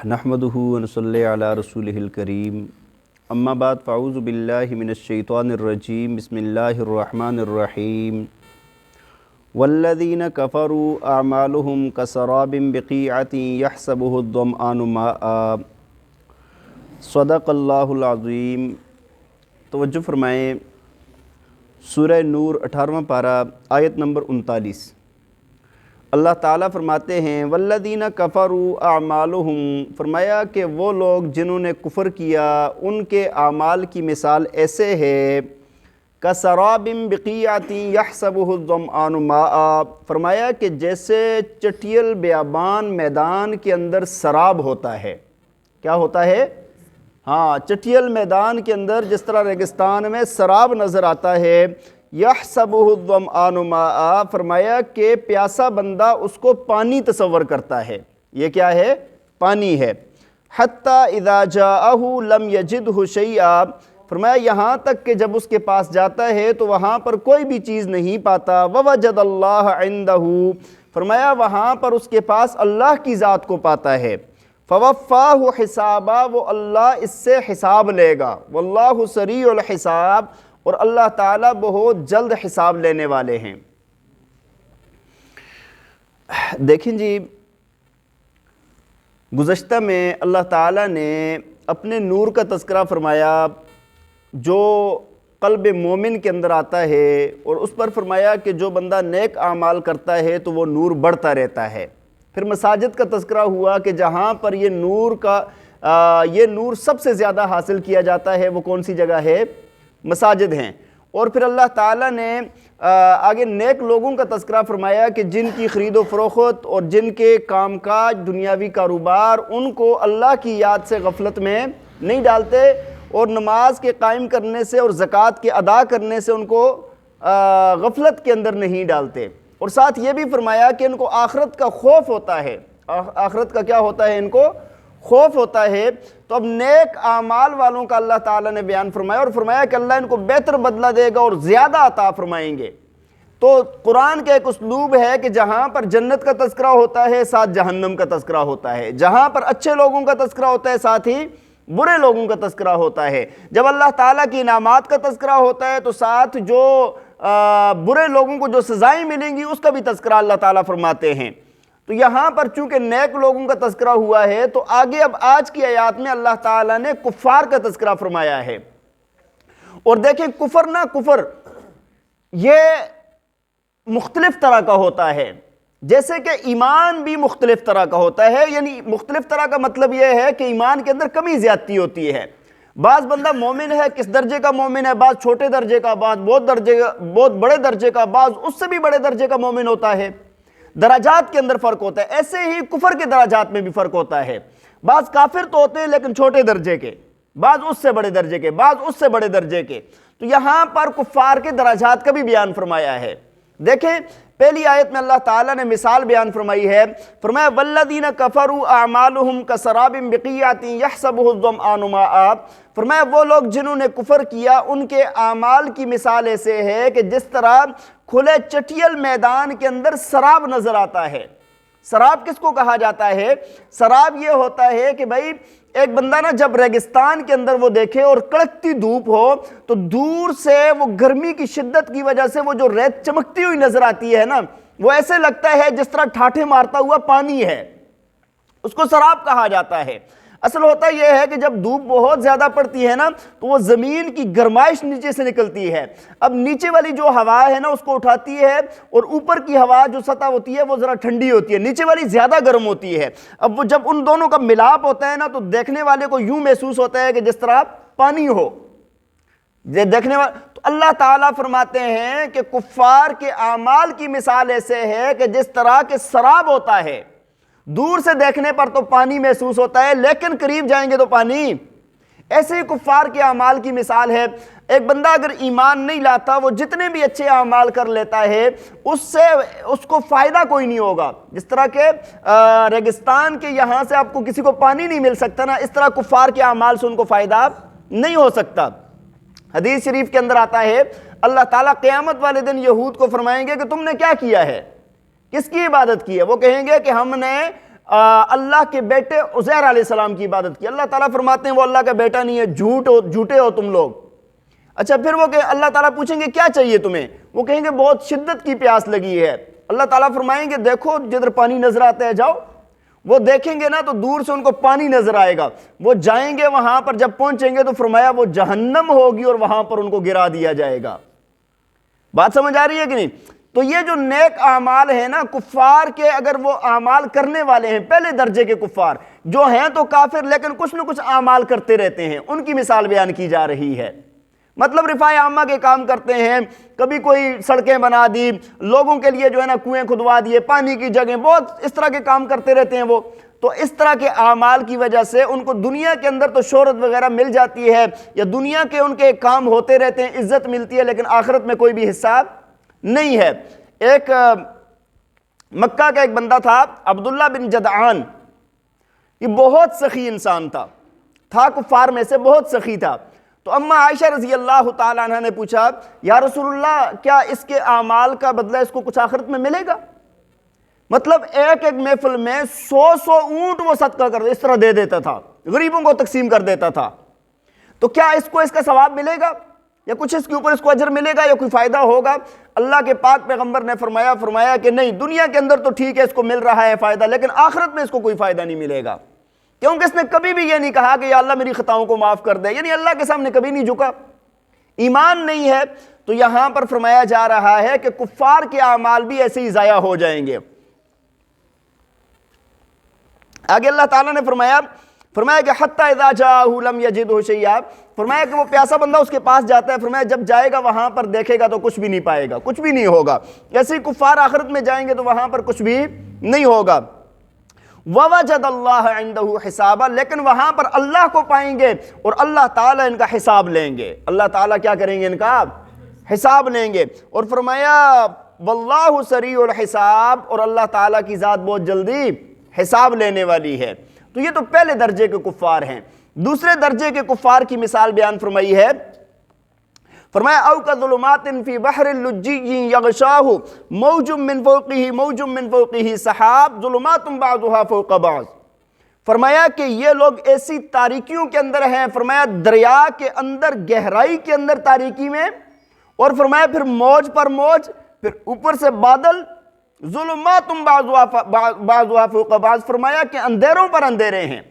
نحمدہ ونصلی علی رسولہ الکریم اما بعد فاعوذ باللہ من الشیطان الرجیم بسم اللہ الرحمن الرحیم والذین کفروا اعمالهم کسراب بقیعۃ یحسبہ الظمآن ماء صدق اللہ العظیم۔ توجہ فرمائیں، سورہ نور 18واں پارہ آیت نمبر 39۔ اللہ تعالیٰ فرماتے ہیں والذین کفروا اعمالهم، فرمایا کہ وہ لوگ جنہوں نے کفر کیا ان کے اعمال کی مثال ایسے ہے کسراب بقیعۃ یحسبہ الظمآن ماء، فرمایا کہ جیسے چٹیل بیابان میدان کے اندر سراب ہوتا ہے۔ کیا ہوتا ہے؟ ہاں، چٹیل میدان کے اندر جس طرح ریگستان میں سراب نظر آتا ہے، یحسبہ الظمآن ماء، فرمایا کہ پیاسا بندہ اس کو پانی تصور کرتا ہے۔ یہ کیا ہے؟ پانی ہے۔ حتی اذا جاءہ لم یجدہ شیئا، فرمایا یہاں تک کہ جب اس کے پاس جاتا ہے تو وہاں پر کوئی بھی چیز نہیں پاتا۔ ووجد اللہ عندہ، فرمایا وہاں پر اس کے پاس اللہ کی ذات کو پاتا ہے۔ فوفاہ حسابا، وہ اللہ اس سے حساب لے گا۔ واللہ سریع الحساب، اور اللہ تعالیٰ بہت جلد حساب لینے والے ہیں۔ دیکھیں جی، گزشتہ میں اللہ تعالیٰ نے اپنے نور کا تذکرہ فرمایا جو قلب مومن کے اندر آتا ہے، اور اس پر فرمایا کہ جو بندہ نیک اعمال کرتا ہے تو وہ نور بڑھتا رہتا ہے۔ پھر مساجد کا تذکرہ ہوا کہ جہاں پر یہ نور سب سے زیادہ حاصل کیا جاتا ہے وہ کون سی جگہ ہے؟ مساجد ہیں۔ اور پھر اللہ تعالیٰ نے آگے نیک لوگوں کا تذکرہ فرمایا کہ جن کی خرید و فروخت اور جن کے کام کاج دنیاوی کاروبار ان کو اللہ کی یاد سے غفلت میں نہیں ڈالتے، اور نماز کے قائم کرنے سے اور زکوٰۃ کے ادا کرنے سے ان کو غفلت کے اندر نہیں ڈالتے۔ اور ساتھ یہ بھی فرمایا کہ ان کو آخرت کا خوف ہوتا ہے۔ آخرت کا کیا ہوتا ہے؟ ان کو خوف ہوتا ہے۔ تو اب نیک اعمال والوں کا اللہ تعالیٰ نے بیان فرمایا، اور فرمایا کہ اللہ ان کو بہتر بدلہ دے گا اور زیادہ عطا فرمائیں گے۔ تو قرآن کا ایک اسلوب ہے کہ جہاں پر جنت کا تذکرہ ہوتا ہے ساتھ جہنم کا تذکرہ ہوتا ہے، جہاں پر اچھے لوگوں کا تذکرہ ہوتا ہے ساتھ ہی برے لوگوں کا تذکرہ ہوتا ہے۔ جب اللہ تعالیٰ کی انعامات کا تذکرہ ہوتا ہے تو ساتھ جو برے لوگوں کو جو سزائیں ملیں گی اس کا بھی تذکرہ اللہ تعالیٰ فرماتے ہیں۔ تو یہاں پر چونکہ نیک لوگوں کا تذکرہ ہوا ہے تو آگے اب آج کی آیات میں اللہ تعالیٰ نے کفار کا تذکرہ فرمایا ہے۔ اور دیکھیں کفر یہ مختلف طرح کا ہوتا ہے، جیسے کہ ایمان بھی مختلف طرح کا ہوتا ہے۔ یعنی مختلف طرح کا مطلب یہ ہے کہ ایمان کے اندر کمی زیادتی ہوتی ہے۔ بعض بندہ مومن ہے، کس درجے کا مومن ہے؟ بعض چھوٹے درجے کا، بعض بہت بڑے درجے کا، بعض اس سے بھی بڑے درجے کا مومن ہوتا ہے۔ درجات کے اندر فرق ہوتا ہے۔ ایسے ہی کفر کے درجات میں بھی فرق ہوتا ہے۔ بعض کافر تو ہوتے ہیں لیکن چھوٹے درجے کے، بعض اس سے بڑے درجے کے، بعض اس سے بڑے درجے کے۔ تو یہاں پر کفار کے درجات کا بھی بیان فرمایا ہے۔ دیکھیں پہلی آیت میں اللہ تعالیٰ نے مثال بیان فرمائی ہے، فرمایا والذین کفروا اعمالهم کسراب بقیعۃ یحسبہ الظمآن ماء، فرمایا وہ لوگ جنہوں نے کفر کیا ان کے اعمال کی مثال ایسے ہے کہ جس طرح کھلے چٹیل میدان کے اندر سراب نظر آتا ہے۔ سراب کس کو کہا جاتا ہے؟ سراب یہ ہوتا ہے کہ بھائی ایک بندہ نا جب ریگستان کے اندر وہ دیکھے اور کڑکتی دھوپ ہو تو دور سے وہ گرمی کی شدت کی وجہ سے وہ جو ریت چمکتی ہوئی نظر آتی ہے نا، وہ ایسے لگتا ہے جس طرح ٹھاٹھے مارتا ہوا پانی ہے، اس کو سراب کہا جاتا ہے۔ اصل ہوتا یہ ہے کہ جب دھوپ بہت زیادہ پڑتی ہے نا تو وہ زمین کی گرمائش نیچے سے نکلتی ہے۔ اب نیچے والی جو ہوا ہے نا اس کو اٹھاتی ہے، اور اوپر کی ہوا جو سطح ہوتی ہے وہ ذرا ٹھنڈی ہوتی ہے، نیچے والی زیادہ گرم ہوتی ہے۔ اب وہ جب ان دونوں کا ملاپ ہوتا ہے نا تو دیکھنے والے کو یوں محسوس ہوتا ہے کہ جس طرح پانی ہو دیکھنے والا۔ تو اللہ تعالیٰ فرماتے ہیں کہ کفار کے اعمال کی مثال ایسے ہے کہ جس طرح کے سراب ہوتا ہے، دور سے دیکھنے پر تو پانی محسوس ہوتا ہے لیکن قریب جائیں گے تو پانی۔ ایسے ہی کفار کے اعمال کی مثال ہے۔ ایک بندہ اگر ایمان نہیں لاتا، وہ جتنے بھی اچھے اعمال کر لیتا ہے اس کو فائدہ کوئی نہیں ہوگا۔ جس طرح کہ ریگستان کے یہاں سے آپ کو کسی کو پانی نہیں مل سکتا نا، اس طرح کفار کے اعمال سے ان کو فائدہ نہیں ہو سکتا۔ حدیث شریف کے اندر آتا ہے اللہ تعالیٰ قیامت والے دن یہود کو فرمائیں گے کہ تم نے کیا کیا ہے، کس کی عبادت کی ہے؟ وہ کہیں گے کہ ہم نے اللہ کے بیٹے عزیر علیہ السلام کی عبادت کی۔ اللہ تعالیٰ فرماتے ہیں وہ اللہ کا بیٹا نہیں ہے، جھوٹے ہو تم لوگ۔ اچھا پھر وہ کہ اللہ تعالیٰ پوچھیں گے کیا چاہیے تمہیں؟ وہ کہیں گے بہت شدت کی پیاس لگی ہے۔ اللہ تعالیٰ فرمائیں گے دیکھو جدھر پانی نظر آتا ہے جاؤ۔ وہ دیکھیں گے نا تو دور سے ان کو پانی نظر آئے گا، وہ جائیں گے وہاں پر، جب پہنچیں گے تو فرمایا وہ جہنم ہوگی اور وہاں پر ان کو گرا دیا جائے گا۔ بات سمجھ آ رہی ہے کہ نہیں؟ تو یہ جو نیک اعمال ہیں نا، کفار کے اگر وہ اعمال کرنے والے ہیں، پہلے درجے کے کفار جو ہیں تو کافر لیکن کچھ نہ کچھ اعمال کرتے رہتے ہیں، ان کی مثال بیان کی جا رہی ہے۔ مطلب رفاع عامہ کے کام کرتے ہیں، کبھی کوئی سڑکیں بنا دی، لوگوں کے لیے جو ہے نا کنویں کھدوا دیے، پانی کی جگہیں، بہت اس طرح کے کام کرتے رہتے ہیں وہ۔ تو اس طرح کے اعمال کی وجہ سے ان کو دنیا کے اندر تو شہرت وغیرہ مل جاتی ہے، یا دنیا کے ان کے کام ہوتے رہتے ہیں، عزت ملتی ہے، لیکن آخرت میں کوئی بھی حساب نہیں ہے۔ ایک مکہ کا ایک بندہ تھا عبداللہ بن جدعان، یہ بہت سخی انسان تھا کفار میں سے بہت سخی تھا۔ تو اما عائشہ رضی اللہ تعالیٰ عنہ نے پوچھا یا رسول اللہ کیا اس کے اعمال کا بدلہ اس کو کچھ آخرت میں ملے گا؟ مطلب ایک محفل میں 100 اونٹ وہ صدقہ کر اس طرح دے دیتا تھا، غریبوں کو تقسیم کر دیتا تھا۔ تو کیا اس کو اس کا ثواب ملے گا، یا کچھ اس کے اوپر اس کو اجر ملے گا، یا کوئی فائدہ ہوگا؟ اللہ کے پاک پیغمبر نے فرمایا کہ نہیں، دنیا کے اندر تو ٹھیک ہے اس کو مل رہا ہے فائدہ، لیکن آخرت میں اس کو کوئی فائدہ نہیں ملے گا، کیونکہ اس نے کبھی بھی یہ نہیں کہا کہ یا اللہ میری خطاؤں کو معاف کر دے، یعنی اللہ کے سامنے کبھی نہیں جھکا، ایمان نہیں ہے۔ تو یہاں پر فرمایا جا رہا ہے کہ کفار کے اعمال بھی ایسے ہی ضائع ہو جائیں گے۔ آگے اللہ تعالیٰ نے فرمایا کہ حتی اذا جاءہ لم یجدہ شیئا، فرمایا کہ وہ پیاسا بندہ اس کے پاس جاتا ہے، فرمایا جب جائے گا وہاں پر دیکھے گا تو کچھ بھی نہیں پائے گا، کچھ بھی نہیں ہوگا۔ ایسے ہی کفار آخرت میں جائیں گے تو وہاں پر کچھ بھی نہیں ہوگا۔ وَوَجَدَ اللَّهَ عِنْدَهُ حِسَابًا، لیکن وہاں پر اللہ کو پائیں گے اور اللہ تعالیٰ ان کا حساب لیں گے، اللہ تعالیٰ کیا کریں گے؟ ان کا حساب لیں گے۔ اور فرمایا وَاللَّهُ سَرِيعُ الْحِسَاب، اور اللہ تعالیٰ کی ذات بہت جلدی حساب لینے والی ہے۔ تو یہ تو پہلے درجے کے کفار ہیں۔ دوسرے درجے کے کفار کی مثال بیان فرمائی ہے، فرمایا او کظلمات فی بحر اللجی یغشاہ موج من فوقہ سحاب ظلمات بعضها فوق بعض، فرمایا کہ یہ لوگ ایسی تاریکیوں کے اندر ہیں، فرمایا دریا کے اندر گہرائی کے اندر تاریکی میں، اور فرمایا پھر موج پر موج، پھر اوپر سے بادل، ظلمات بعضها فوق بعض، فرمایا کہ اندھیروں پر اندھیرے ہیں۔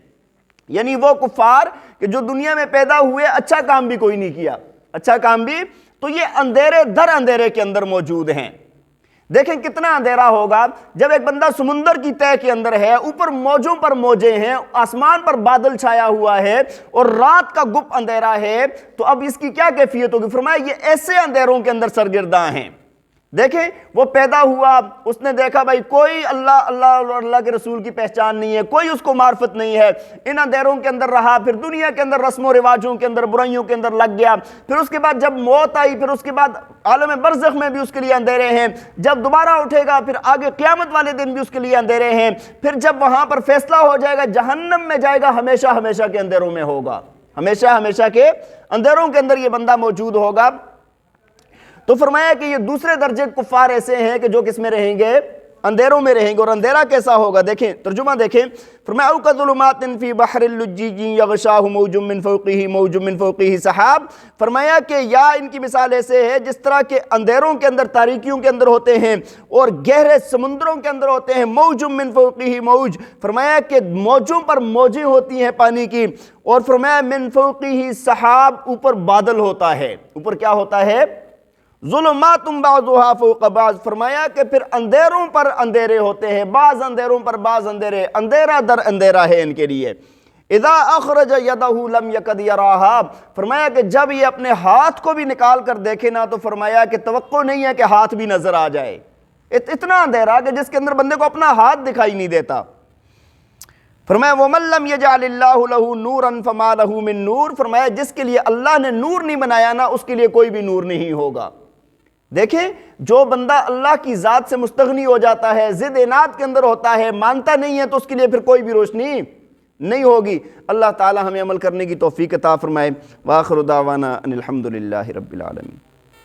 یعنی وہ کفار کہ جو دنیا میں پیدا ہوئے اچھا کام بھی کوئی نہیں کیا، اچھا کام بھی، تو یہ اندھیرے در اندھیرے کے اندر موجود ہیں۔ دیکھیں کتنا اندھیرا ہوگا جب ایک بندہ سمندر کی تہہ کے اندر ہے، اوپر موجوں پر موجیں ہیں، آسمان پر بادل چھایا ہوا ہے اور رات کا گپ اندھیرا ہے، تو اب اس کی کیا کیفیت ہوگی؟ فرمایا یہ ایسے اندھیروں کے اندر سرگرداں ہیں۔ دیکھیں وہ پیدا ہوا، اس نے دیکھا بھائی کوئی اللہ اور اللہ کے رسول کی پہچان نہیں ہے، کوئی اس کو معرفت نہیں ہے، ان اندھیروں کے اندر رہا، پھر دنیا کے اندر رسم و رواجوں کے اندر برائیوں کے اندر لگ گیا، پھر اس کے بعد جب موت آئی، پھر اس کے بعد عالم برزخ میں بھی اس کے لیے اندھیرے ہیں، جب دوبارہ اٹھے گا پھر آگے قیامت والے دن بھی اس کے لیے اندھیرے ہیں، پھر جب وہاں پر فیصلہ ہو جائے گا جہنم میں جائے گا، ہمیشہ ہمیشہ کے اندھیروں میں ہوگا، ہمیشہ ہمیشہ کے اندھیروں کے اندر یہ بندہ موجود ہوگا۔ تو فرمایا کہ یہ دوسرے درجے کفار ایسے ہیں کہ جو کس میں رہیں گے؟ اندھیروں میں رہیں گے۔ اور اندھیرا کیسا ہوگا؟ دیکھیں ترجمہ دیکھیں، فرمایا او کظلمات فی بحر اللجی یغشاہ موج من فوقہ سحاب، فرمایا کہ یا ان کی مثال ایسے ہے جس طرح کے اندھیروں کے اندر تاریکیوں کے اندر ہوتے ہیں اور گہرے سمندروں کے اندر ہوتے ہیں، موج من فوقہ موج، فرمایا کہ موجوں پر موجیں ہوتی ہیں پانی کی، اور فرمایا من فوقہ سحاب، اوپر بادل ہوتا ہے، اوپر کیا ہوتا ہے؟ ظلمات بعضها فوق بعض، فرمایا کہ پھر اندھیروں پر اندھیرے ہوتے ہیں، بعض اندھیروں پر بعض اندھیرے، اندھیرا در اندھیرا ہے ان کے لیے۔ اذا اخرج یدہ لم یکد یراہا، فرمایا کہ جب یہ اپنے ہاتھ کو بھی نکال کر دیکھے نا تو فرمایا کہ توقع نہیں ہے کہ ہاتھ بھی نظر آ جائے، اتنا اندھیرا کہ جس کے اندر بندے کو اپنا ہاتھ دکھائی نہیں دیتا۔ فرمایا وَمَن لَّمْ يَجْعَلِ اللَّهُ لَهُ نُورًا فَمَا لَهُ مِن نُور، فرمایا جس کے لیے اللہ نے نور نہیں بنایا نا اس کے لیے کوئی بھی نور نہیں ہوگا۔ دیکھیں جو بندہ اللہ کی ذات سے مستغنی ہو جاتا ہے، ضد اناد کے اندر ہوتا ہے، مانتا نہیں ہے، تو اس کے لیے پھر کوئی بھی روشنی نہیں ہوگی۔ اللہ تعالی ہمیں عمل کرنے کی توفیق عطا فرمائے۔ وآخر دعوانا ان الحمد للہ رب العالمین۔